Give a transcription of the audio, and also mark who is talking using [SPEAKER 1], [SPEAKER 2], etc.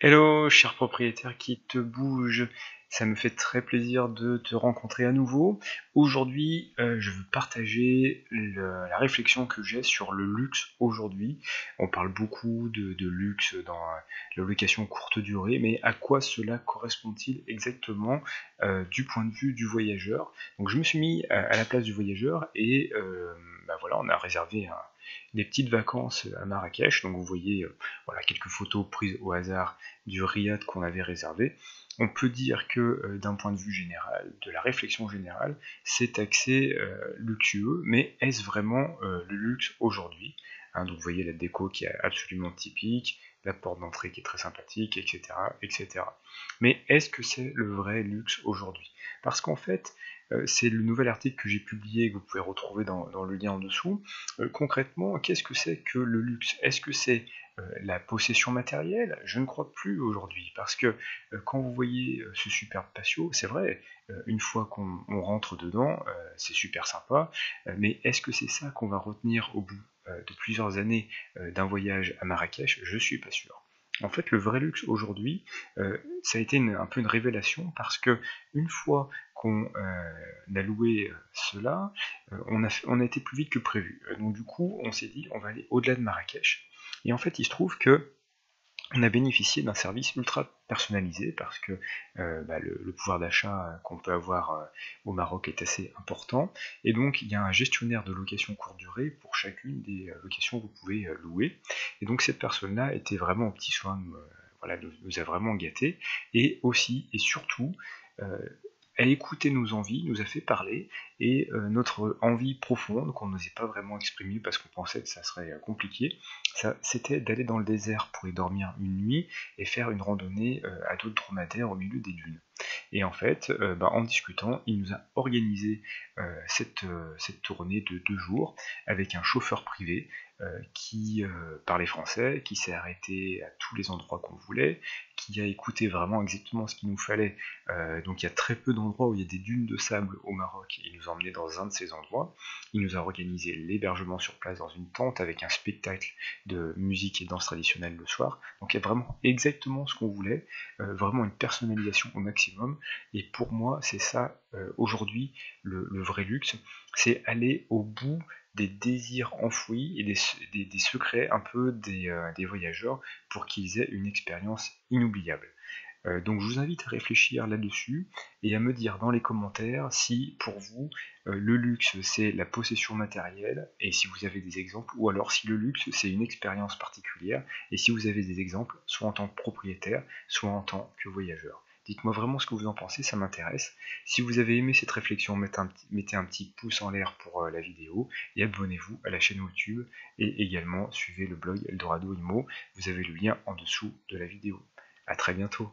[SPEAKER 1] Hello, cher propriétaire qui te bouge, ça me fait très plaisir de te rencontrer à nouveau. Aujourd'hui, je veux partager la réflexion que j'ai sur le luxe aujourd'hui. On parle beaucoup de luxe dans la location courte durée, mais à quoi cela correspond-il exactement du point de vue du voyageur? Donc je me suis mis à la place du voyageur et voilà, on a réservé des petites vacances à Marrakech. Donc vous voyez voilà, quelques photos prises au hasard du riad qu'on avait réservé. On peut dire que d'un point de vue général, de la réflexion générale, c'est axé luxueux, mais est-ce vraiment le luxe aujourd'hui? Donc vous voyez la déco qui est absolument typique, la porte d'entrée qui est très sympathique, etc., etc. Mais est-ce que c'est le vrai luxe aujourd'hui? Parce qu'en fait, c'est le nouvel article que j'ai publié, que vous pouvez retrouver dans le lien en dessous. Concrètement, qu'est-ce que c'est que le luxe? Est-ce que c'est la possession matérielle? Je ne crois plus aujourd'hui, parce que quand vous voyez ce superbe patio, c'est vrai, une fois qu'on rentre dedans, c'est super sympa, mais est-ce que c'est ça qu'on va retenir au bout de plusieurs années d'un voyage à Marrakech? Je suis pas sûr. En fait, le vrai luxe aujourd'hui, ça a été un peu une révélation, parce que une fois qu'on a loué cela, on a été plus vite que prévu. Donc du coup, on s'est dit, on va aller au-delà de Marrakech. Et en fait, il se trouve que on a bénéficié d'un service ultra personnalisé, parce que le pouvoir d'achat qu'on peut avoir au Maroc est assez important, et donc il y a un gestionnaire de location courte durée pour chacune des locations que vous pouvez louer, et donc cette personne-là était vraiment au petit soin, voilà, nous a vraiment gâtés, et aussi et surtout euh, elle écoutait nos envies, nous a fait parler, et notre envie profonde, qu'on n'osait pas vraiment exprimer parce qu'on pensait que ça serait compliqué, c'était d'aller dans le désert pour y dormir une nuit et faire une randonnée à dos de dromadaire au milieu des dunes. Et en fait, en discutant, il nous a organisé cette tournée de 2 jours avec un chauffeur privé qui parlait français, qui s'est arrêté à tous les endroits qu'on voulait, qui a écouté vraiment exactement ce qu'il nous fallait. Donc il y a très peu d'endroits où il y a des dunes de sable au Maroc. Il nous a emmenés dans un de ces endroits. Il nous a organisé l'hébergement sur place dans une tente avec un spectacle de musique et danse traditionnelle le soir. Donc il y a vraiment exactement ce qu'on voulait, vraiment une personnalisation au maximum. Et pour moi, c'est ça aujourd'hui le vrai luxe, c'est aller au bout des désirs enfouis et des secrets un peu des voyageurs pour qu'ils aient une expérience inoubliable. Donc je vous invite à réfléchir là-dessus et à me dire dans les commentaires si pour vous le luxe c'est la possession matérielle, et si vous avez des exemples, ou alors si le luxe c'est une expérience particulière, et si vous avez des exemples, soit en tant que propriétaire, soit en tant que voyageur. Dites-moi vraiment ce que vous en pensez, ça m'intéresse. Si vous avez aimé cette réflexion, mettez un petit pouce en l'air pour la vidéo, et abonnez-vous à la chaîne YouTube, et également suivez le blog Eldorado Imo, vous avez le lien en dessous de la vidéo. A très bientôt.